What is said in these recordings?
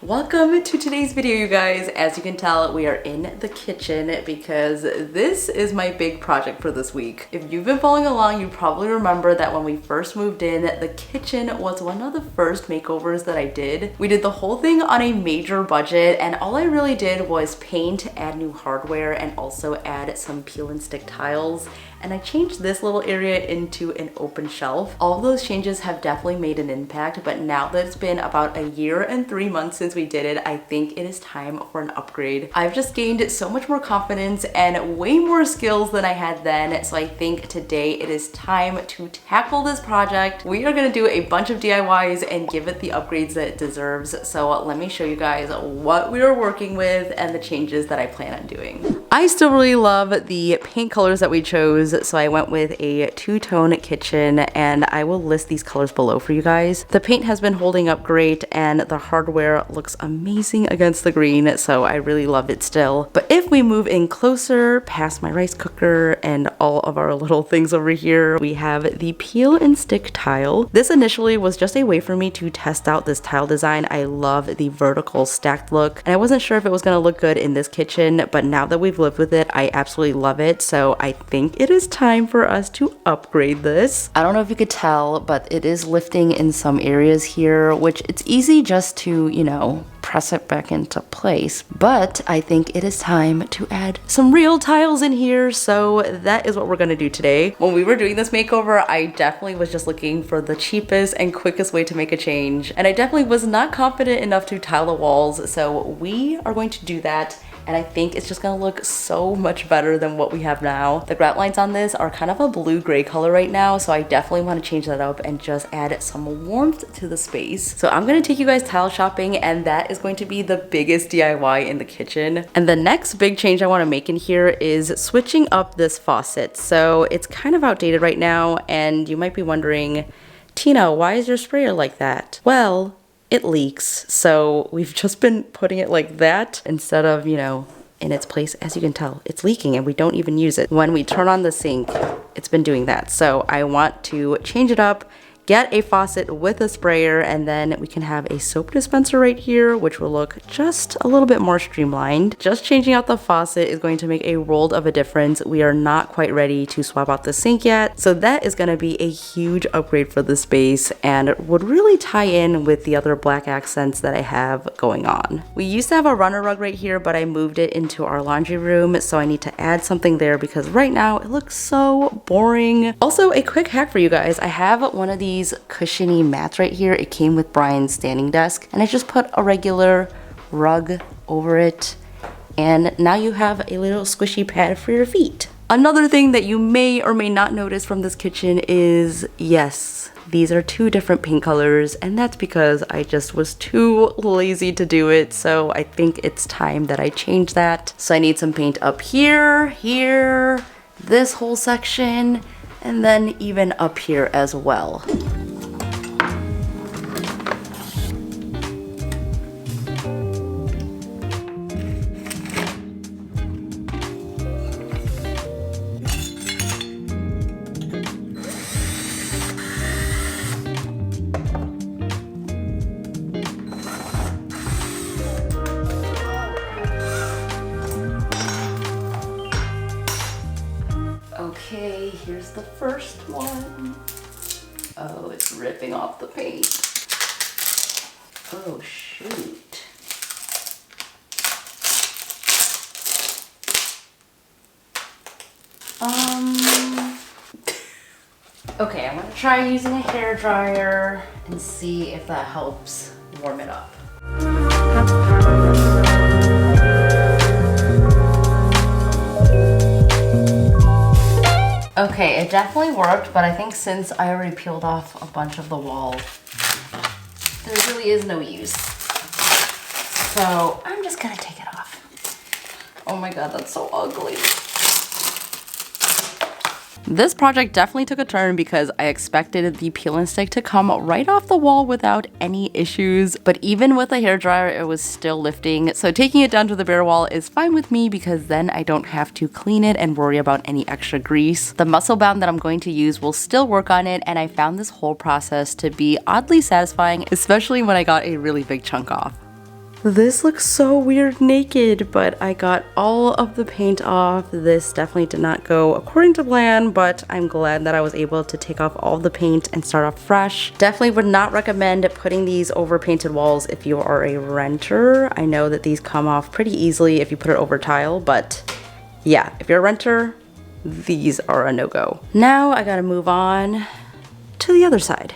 Welcome to today's video, you guys. As you can tell, we are in the kitchen because this is my big project for this week. If you've been following along, you probably remember that when we first moved in, the kitchen was one of the first makeovers that I did. We did the whole thing on a major budget, and all I really did was paint, add new hardware, and also add some peel and stick tiles. And I changed this little area into an open shelf. All of those changes have definitely made an impact, but now that it's been about a year and 3 months since we did it, I think it is time for an upgrade. I've just gained so much more confidence and way more skills than I had then, so I think today it is time to tackle this project. We are gonna do a bunch of DIYs and give it the upgrades that it deserves. So let me show you guys what we are working with and the changes that I plan on doing. I still really love the paint colors that we chose, so I went with a two-tone kitchen, and I will list these colors below for you guys. The paint has been holding up great, and the hardware looks amazing against the green, so I really love it still. But if we move in closer, past my rice cooker and all of our little things over here, we have the peel and stick tile. This initially was just a way for me to test out this tile design. I love the vertical stacked look, and I wasn't sure if it was gonna look good in this kitchen, but now that we've lived with it, I absolutely love it. So I think it is time for us to upgrade this. I don't know if you could tell, but it is lifting in some areas here, which it's easy just to, you know, press it back into place. But I think it is time to add some real tiles in here. So that is what we're gonna do today. When we were doing this makeover, I definitely was just looking for the cheapest and quickest way to make a change. And I definitely was not confident enough to tile the walls. So we are going to do that. And I think it's just gonna look so much better than what we have now. The grout lines on this are kind of a blue-gray color right now, so I definitely wanna change that up and just add some warmth to the space. So I'm gonna take you guys tile shopping, and that is going to be the biggest DIY in the kitchen. And the next big change I wanna make in here is switching up this faucet. So it's kind of outdated right now, and you might be wondering, Tina, why is your sprayer like that? Well, it leaks, so we've just been putting it like that instead of, you know, in its place. As you can tell, it's leaking and we don't even use it. When we turn on the sink, it's been doing that. So I want to change it up, get a faucet with a sprayer, and then we can have a soap dispenser right here, which will look just a little bit more streamlined. Just changing out the faucet is going to make a world of a difference. We are not quite ready to swap out the sink yet, so that is going to be a huge upgrade for the space and would really tie in with the other black accents that I have going on. We used to have a runner rug right here, but I moved it into our laundry room, so I need to add something there because right now it looks so boring. Also, a quick hack for you guys. I have one of these cushiony mats right here. It came with Brian's standing desk, and I just put a regular rug over it, and now you have a little squishy pad for your feet. Another thing that you may or may not notice from this kitchen is, yes, these are two different paint colors, and that's because I just was too lazy to do it, so I think it's time that I change that. So I need some paint up here, here, this whole section, and then even up here as well. Okay, here's the first one. Oh, it's ripping off the paint. Oh, shoot. Okay, I'm gonna try using a hair dryer and see if that helps warm it up. Okay, it definitely worked, but I think since I already peeled off a bunch of the wall, there really is no use. So I'm just gonna take it off. Oh my god, that's so ugly. This project definitely took a turn because I expected the peel and stick to come right off the wall without any issues, but even with a hairdryer, it was still lifting. So taking it down to the bare wall is fine with me because then I don't have to clean it and worry about any extra grease. The muscle bound that I'm going to use will still work on it, and I found this whole process to be oddly satisfying, especially when I got a really big chunk off. This looks so weird naked, but I got all of the paint off. This definitely did not go according to plan, but I'm glad that I was able to take off all the paint and start off fresh. Definitely would not recommend putting these over painted walls if you are a renter. I know that these come off pretty easily if you put it over tile, but yeah, if you're a renter, these are a no-go. Now I gotta move on to the other side.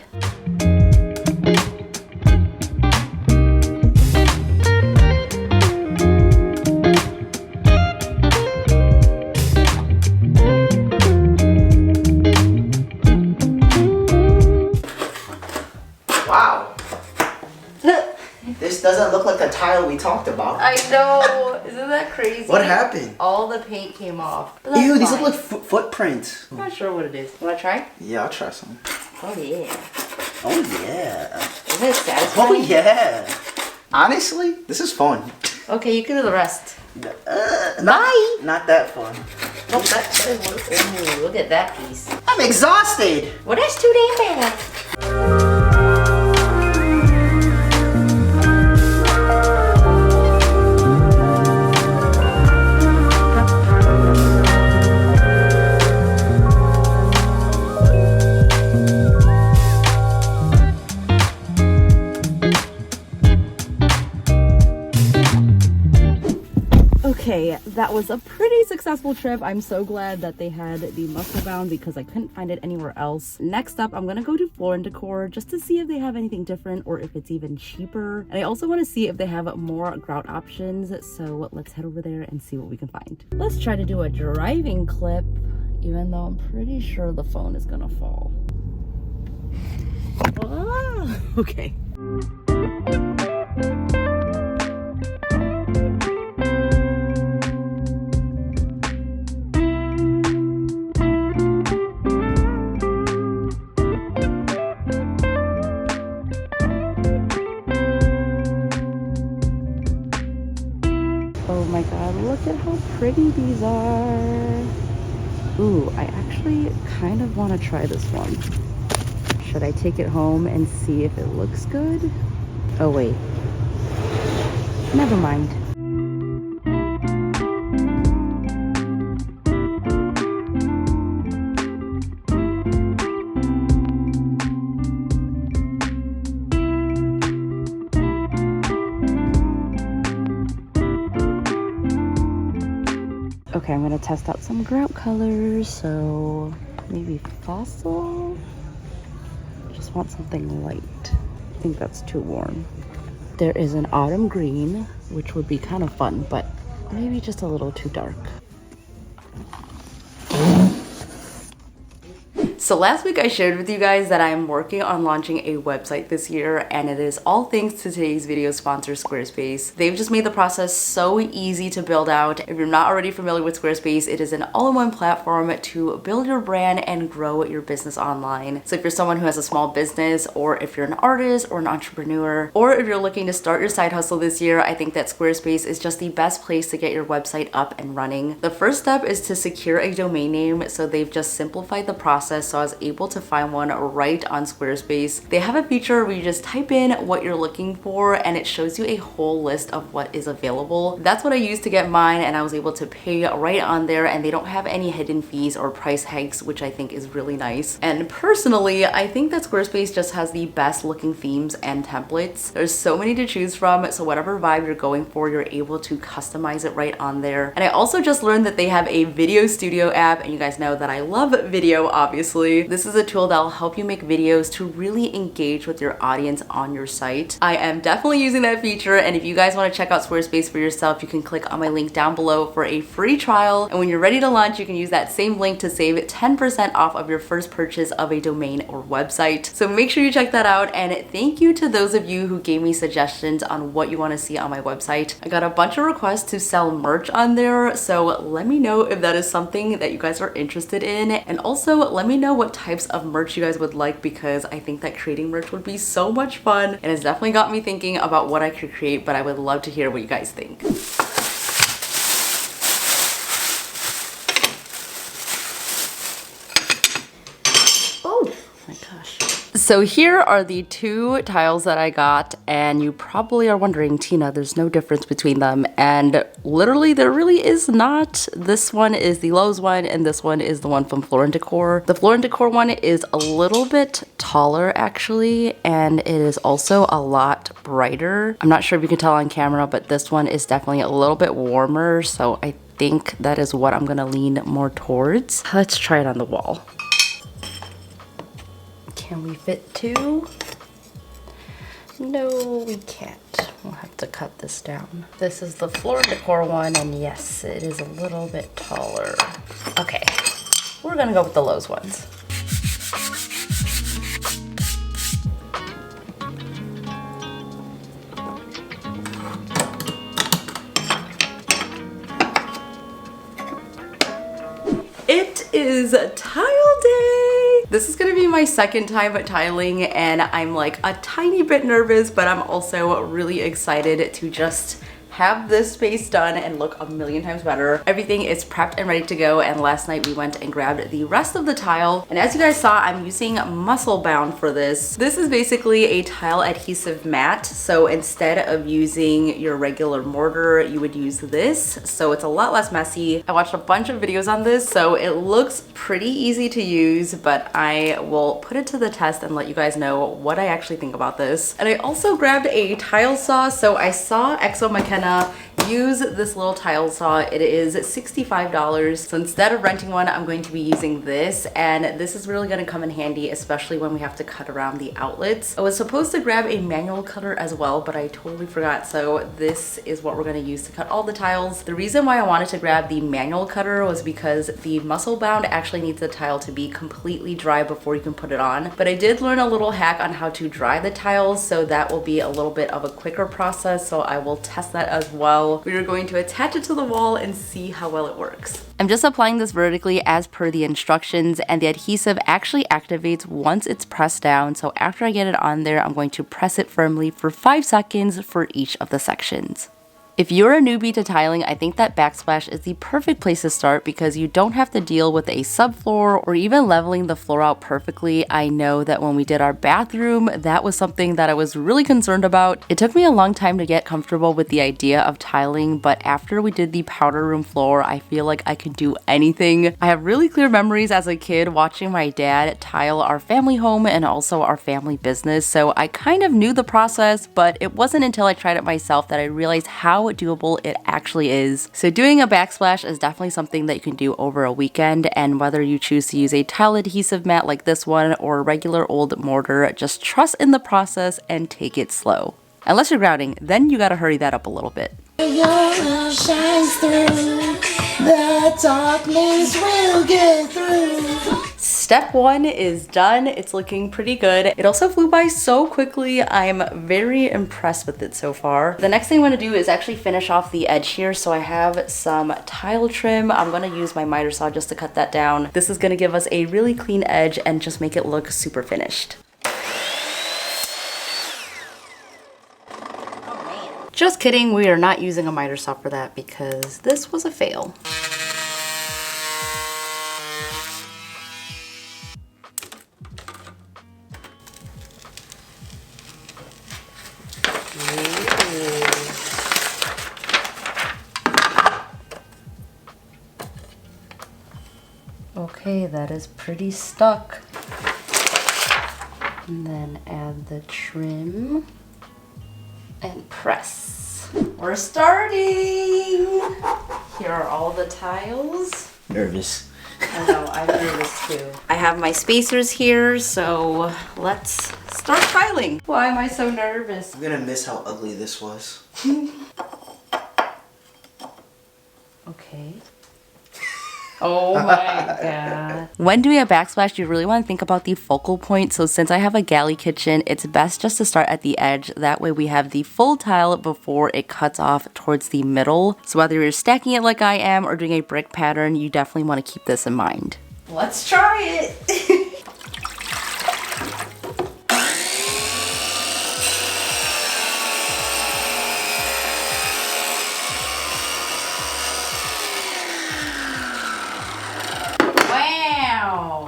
Wow. This doesn't look like the tile we talked about. I know, isn't that crazy? What happened? All the paint came off. Ew, these look like footprints. I'm not sure what it is. Wanna try? Yeah, I'll try some. Oh yeah. Oh yeah. Isn't it satisfying? Oh yeah. Honestly, this is fun. Okay, you can do the rest. Bye. Not that fun. Oh, that is, ooh, look at that piece. I'm exhausted. Well, that's too damn bad. Okay, that was a pretty successful trip. I'm so glad that they had the muscle bound because I couldn't find it anywhere else. Next up, I'm gonna go to Floor & Decor just to see if they have anything different or if it's even cheaper. And I also want to see if they have more grout options. So let's head over there and see what we can find. Let's try to do a driving clip, even though I'm pretty sure the phone is gonna fall. Ah, okay. Oh my god, look at how pretty these are. Ooh, I actually kind of want to try this one. Should I take it home and see if it looks good? Oh wait. Never mind. Okay, I'm gonna test out some grout colors, so maybe Faucet? Just want something light. I think that's too warm. There is an autumn green, which would be kind of fun, but maybe just a little too dark. So last week I shared with you guys that I am working on launching a website this year, and it is all thanks to today's video sponsor, Squarespace. They've just made the process so easy to build out. If you're not already familiar with Squarespace, it is an all-in-one platform to build your brand and grow your business online. So if you're someone who has a small business, or if you're an artist or an entrepreneur, or if you're looking to start your side hustle this year, I think that Squarespace is just the best place to get your website up and running. The first step is to secure a domain name, so they've just simplified the process, so I was able to find one right on Squarespace. They have a feature where you just type in what you're looking for and it shows you a whole list of what is available. That's what I used to get mine, and I was able to pay right on there, and they don't have any hidden fees or price hikes, which I think is really nice. And personally, I think that Squarespace just has the best looking themes and templates. There's so many to choose from, so whatever vibe you're going for, you're able to customize it right on there. And I also just learned that they have a video studio app, and you guys know that I love video, obviously. This is a tool that will help you make videos to really engage with your audience on your site. I am definitely using that feature, and if you guys want to check out Squarespace for yourself, you can click on my link down below for a free trial, and when you're ready to launch, you can use that same link to save 10% off of your first purchase of a domain or website. So make sure you check that out, and thank you to those of you who gave me suggestions on what you want to see on my website. I got a bunch of requests to sell merch on there, so let me know if that is something that you guys are interested in, and also let me know what types of merch you guys would like, because I think that creating merch would be so much fun, and it's definitely got me thinking about what I could create, but I would love to hear what you guys think. Oh my gosh. So here are the two tiles that I got, and you probably are wondering, Tina, there's no difference between them, and literally there really is not. This one is the Lowe's one, and this one is the one from Floor & Decor. The Floor & Decor one is a little bit taller actually, and it is also a lot brighter. I'm not sure if you can tell on camera, but this one is definitely a little bit warmer, so I think that is what I'm gonna lean more towards. Let's try it on the wall. Can we fit two? No, we can't. We'll have to cut this down. This is the Floor & Decor one, and yes, it is a little bit taller. Okay, we're gonna go with the Lowe's ones. It is tile day! This is gonna be my second time at tiling, and I'm like a tiny bit nervous, but I'm also really excited to just have this space done and look a million times better. Everything is prepped and ready to go, and last night we went and grabbed the rest of the tile. And as you guys saw, I'm using Muscle Bound for this. This is basically a tile adhesive mat, so instead of using your regular mortar, you would use this, so it's a lot less messy. I watched a bunch of videos on this, so it looks pretty easy to use, but I will put it to the test and let you guys know what I actually think about this. And I also grabbed a tile saw, so I saw Exo McKenna use this little tile saw. It is $65. So instead of renting one, I'm going to be using this, and this is really going to come in handy, especially when we have to cut around the outlets. I was supposed to grab a manual cutter as well, but I totally forgot. So this is what we're going to use to cut all the tiles. The reason why I wanted to grab the manual cutter was because the Muscle Bound actually needs the tile to be completely dry before you can put it on. But I did learn a little hack on how to dry the tiles, so that will be a little bit of a quicker process. So I will test that as well. We are going to attach it to the wall and see how well it works. I'm just applying this vertically as per the instructions, and the adhesive actually activates once it's pressed down. So after I get it on there, I'm going to press it firmly for 5 seconds for each of the sections. If you're a newbie to tiling, I think that backsplash is the perfect place to start because you don't have to deal with a subfloor or even leveling the floor out perfectly. I know that when we did our bathroom, that was something that I was really concerned about. It took me a long time to get comfortable with the idea of tiling, but after we did the powder room floor, I feel like I could do anything. I have really clear memories as a kid watching my dad tile our family home and also our family business, so I kind of knew the process, but it wasn't until I tried it myself that I realized how doable it actually is. So doing a backsplash is definitely something that you can do over a weekend, and whether you choose to use a tile adhesive mat like this one or a regular old mortar, just trust in the process and take it slow. Unless you're grouting, then you gotta hurry that up a little bit. Your love shines through, the darkness will get through. Step 1 is done. It's looking pretty good. It also flew by so quickly. I'm very impressed with it so far. The next thing I'm gonna do is actually finish off the edge here. So I have some tile trim. I'm gonna use my miter saw just to cut that down. This is gonna give us a really clean edge and just make it look super finished. Just kidding, we are not using a miter saw for that because this was a fail. Okay, that is pretty stuck. And then add the trim and press. We're starting! Here are all the tiles. Nervous. I know, I'm nervous too. I have my spacers here, so let's start tiling. Why am I so nervous? I'm gonna miss how ugly this was. Okay. Oh my god. When doing a backsplash, you really want to think about the focal point. So since I have a galley kitchen, it's best just to start at the edge. That way we have the full tile before it cuts off towards the middle. So whether you're stacking it like I am or doing a brick pattern, you definitely want to keep this in mind. Let's try it.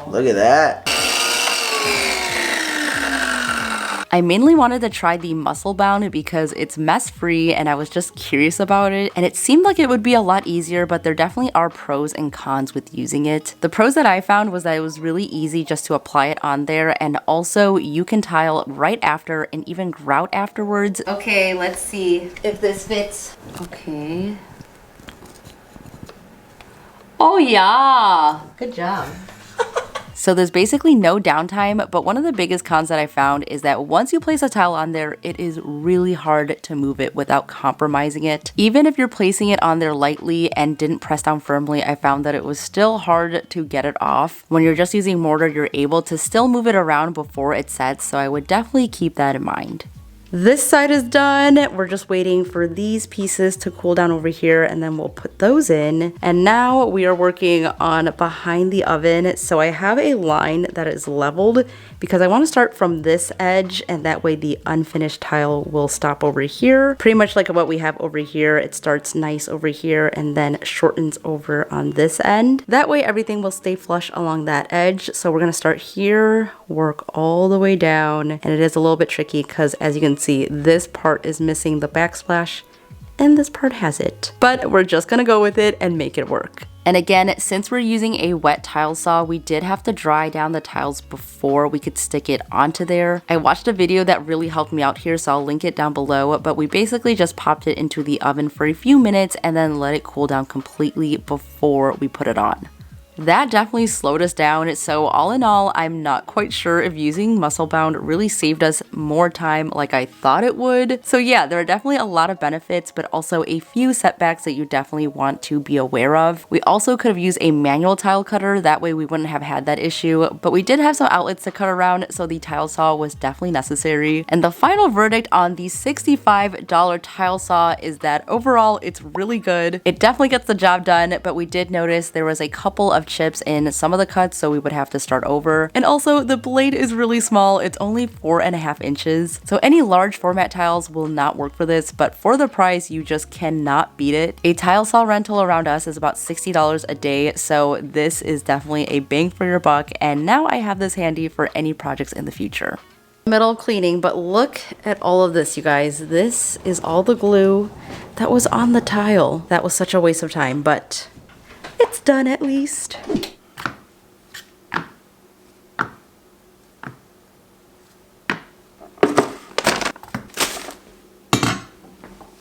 Look at that. I mainly wanted to try the muscle bound because it's mess free and I was just curious about it, and it seemed like it would be a lot easier, but there definitely are pros and cons with using it. The pros that I found was that it was really easy just to apply it on there, and also you can tile right after and even grout afterwards. Okay, let's see if this fits. Okay. Oh yeah, good job. So there's basically no downtime, but one of the biggest cons that I found is that once you place a tile on there, it is really hard to move it without compromising it. Even if you're placing it on there lightly and didn't press down firmly, I found that it was still hard to get it off. When you're just using mortar, you're able to still move it around before it sets, so I would definitely keep that in mind. This side is done. We're just waiting for these pieces to cool down over here, and then we'll put those in. And now we are working on behind the oven. So I have a line that is leveled because I want to start from this edge, and that way the unfinished tile will stop over here. Pretty much like what we have over here. It starts nice over here and then shortens over on this end. That way everything will stay flush along that edge. So we're going to start here, work all the way down, and it is a little bit tricky because, as you can see, this part is missing the backsplash and this part has it. But we're just gonna go with it and make it work. And again, since we're using a wet tile saw, we did have to dry down the tiles before we could stick it onto there. I watched a video that really helped me out here, so I'll link it down below, but we basically just popped it into the oven for a few minutes and then let it cool down completely before we put it on. That definitely slowed us down, so all in all, I'm not quite sure if using muscle bound really saved us more time like I thought it would. So yeah, there are definitely a lot of benefits, but also a few setbacks that you definitely want to be aware of. We also could have used a manual tile cutter, that way we wouldn't have had that issue, but we did have some outlets to cut around, so the tile saw was definitely necessary. And the final verdict on the $65 tile saw is that overall, it's really good. It definitely gets the job done, but we did notice there was a couple of chips in some of the cuts, so we would have to start over. And also the blade is really small. It's only 4.5 inches. So any large format tiles will not work for this, but for the price, you just cannot beat it. A tile saw rental around us is about $60 a day. So this is definitely a bang for your buck. And now I have this handy for any projects in the future. Middle cleaning, but look at all of this, you guys. This is all the glue that was on the tile. That was such a waste of time, but it's done at least.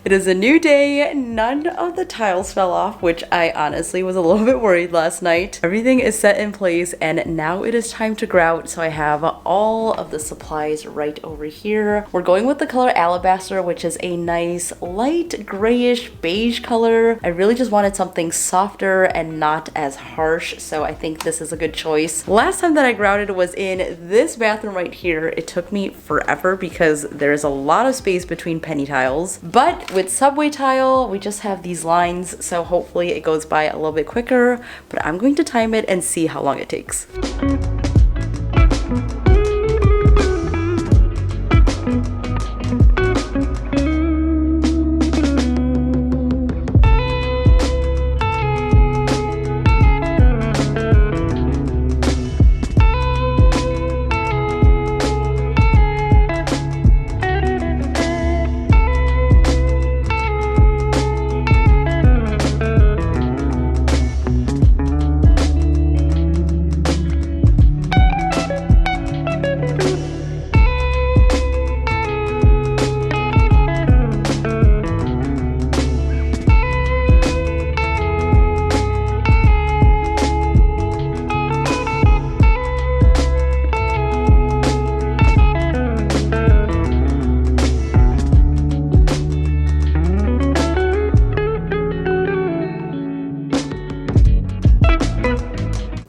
It is a new day. None of the tiles fell off, which I honestly was a little bit worried last night. Everything is set in place and now it is time to grout. So I have all of the supplies right over here. We're going with the color Alabaster, which is a nice light grayish beige color. I really just wanted something softer and not as harsh, so I think this is a good choice. Last time that I grouted was in this bathroom right here. It took me forever because there's a lot of space between penny tiles, but with subway tile, we just have these lines, so hopefully it goes by a little bit quicker, but I'm going to time it and see how long it takes.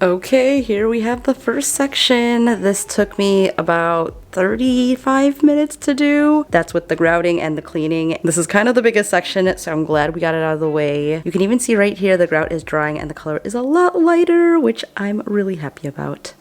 Okay, here we have the first section. This took me about 35 minutes to do. That's with the grouting and the cleaning. This is kind of the biggest section, so I'm glad we got it out of the way. You can even see right here the grout is drying and the color is a lot lighter, which I'm really happy about.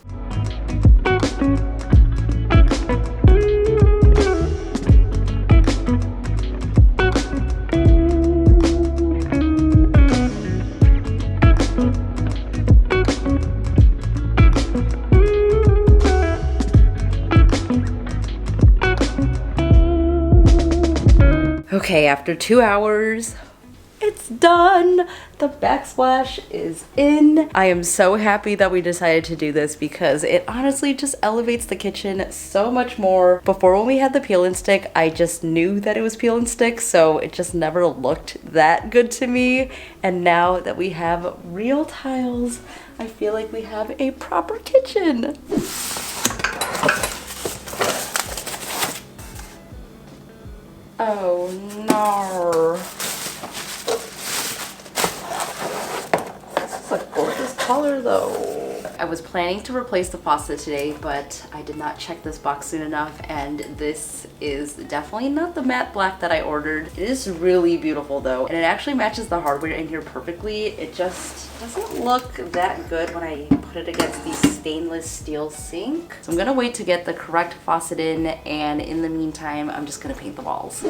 Okay, after 2 hours, it's done. The backsplash is in. I am so happy that we decided to do this because it honestly just elevates the kitchen so much more. Before, when we had the peel and stick, I just knew that it was peel and stick, so it just never looked that good to me. And now that we have real tiles, I feel like we have a proper kitchen. Oh no. This is a gorgeous color though. I was planning to replace the faucet today, but I did not check this box soon enough, and this is definitely not the matte black that I ordered. It is really beautiful though, and it actually matches the hardware in here perfectly. It just doesn't look that good when I put it against the stainless steel sink. So I'm gonna wait to get the correct faucet in, and in the meantime, I'm just gonna paint the walls.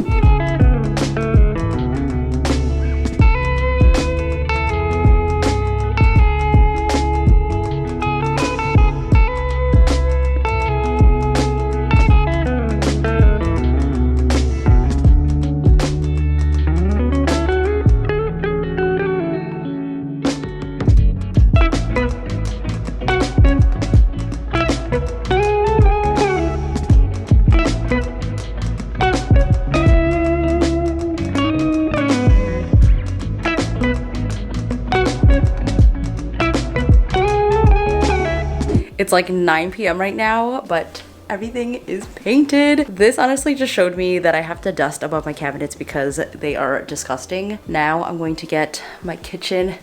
It's like 9 p.m. right now, but everything is painted. This honestly just showed me that I have to dust above my cabinets because they are disgusting. Now I'm going to get my kitchen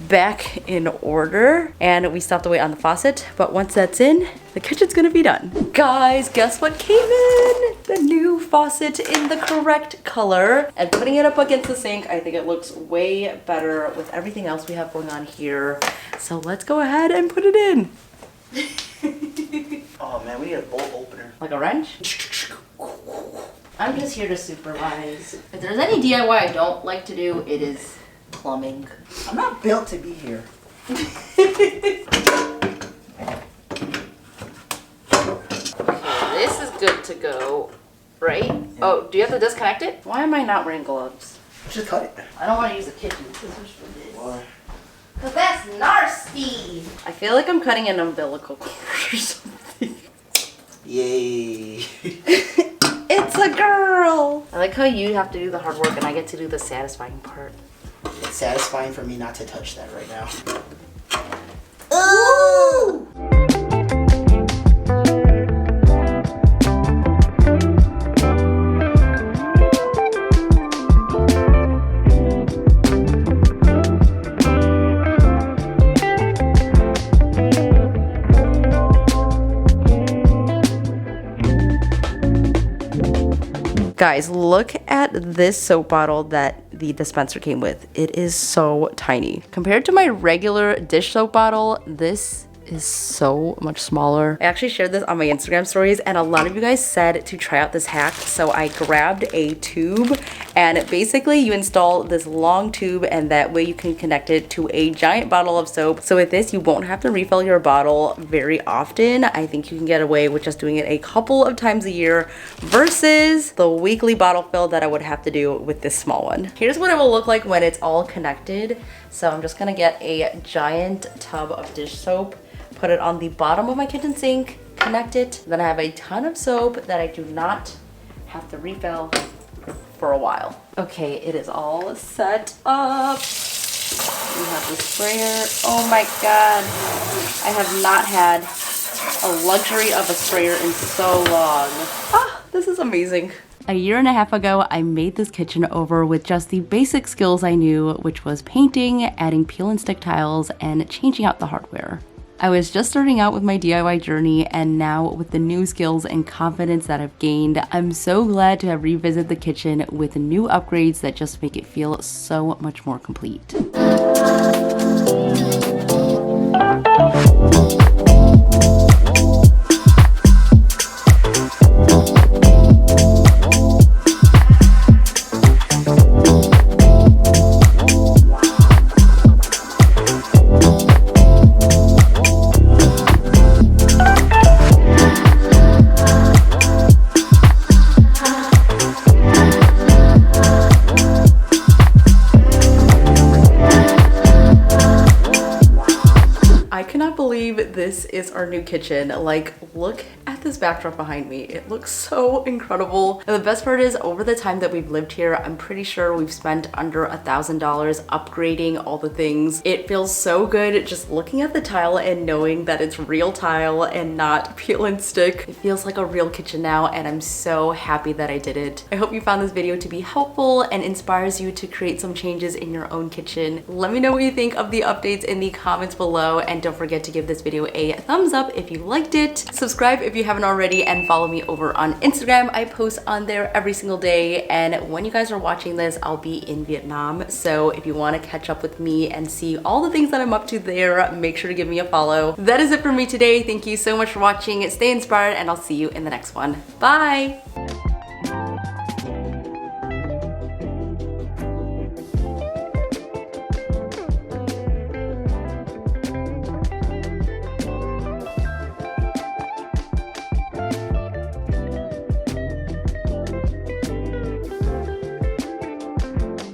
back in order, and we still have to wait on the faucet, but once that's in, the kitchen's gonna be done. Guys, guess what came in? The new faucet in the correct color. And putting it up against the sink, I think it looks way better with everything else we have going on here. So let's go ahead and put it in. Oh man, we need a bolt opener. Like a wrench? I'm just here to supervise. If there's any DIY I don't like to do, it is plumbing. I'm not built to be here. Okay, this is good to go, right? Yeah. Oh, do you have to disconnect it? Why am I not wearing gloves? Just cut it. I don't want to use the kitchen scissors for this. Why? Cause that's nasty. I feel like I'm cutting an umbilical cord or something. Yay. It's a girl. I like how you have to do the hard work and I get to do the satisfying part. It's satisfying for me not to touch that right now. Ooh! Guys, look at this soap bottle that the dispenser came with. It is so tiny. Compared to my regular dish soap bottle, this is so much smaller. I actually shared this on my Instagram stories, and a lot of you guys said to try out this hack. So I grabbed a tube, and basically you install this long tube, and that way you can connect it to a giant bottle of soap. So with this, you won't have to refill your bottle very often. I think you can get away with just doing it a couple of times a year versus the weekly bottle fill that I would have to do with this small one. Here's what it will look like when it's all connected. So I'm just gonna get a giant tub of dish soap, put it on the bottom of my kitchen sink, connect it. Then I have a ton of soap that I do not have to refill for a while. Okay, it is all set up. We have the sprayer. Oh my God. I have not had a luxury of a sprayer in so long. Ah, this is amazing. A year and a half ago, I made this kitchen over with just the basic skills I knew, which was painting, adding peel and stick tiles, and changing out the hardware. I was just starting out with my DIY journey, and now with the new skills and confidence that I've gained, I'm so glad to have revisited the kitchen with new upgrades that just make it feel so much more complete. this is our new kitchen. Like, look at this backdrop behind me. It looks so incredible. And the best part is, over the time that we've lived here, I'm pretty sure we've spent under $1,000 upgrading all the things. It feels so good just looking at the tile and knowing that it's real tile and not peel and stick. It feels like a real kitchen now, and I'm so happy that I did it. I hope you found this video to be helpful and inspires you to create some changes in your own kitchen. Let me know what you think of the updates in the comments below, and don't forget to give this video a thumbs up if you liked it. Subscribe if you haven't already, and follow me over on Instagram. I post on there every single day, and when you guys are watching this, I'll be in Vietnam. So if you want to catch up with me and see all the things that I'm up to there, make sure to give me a follow. That is it for me today. Thank you so much for watching. Stay inspired, and I'll see you in the next one. Bye!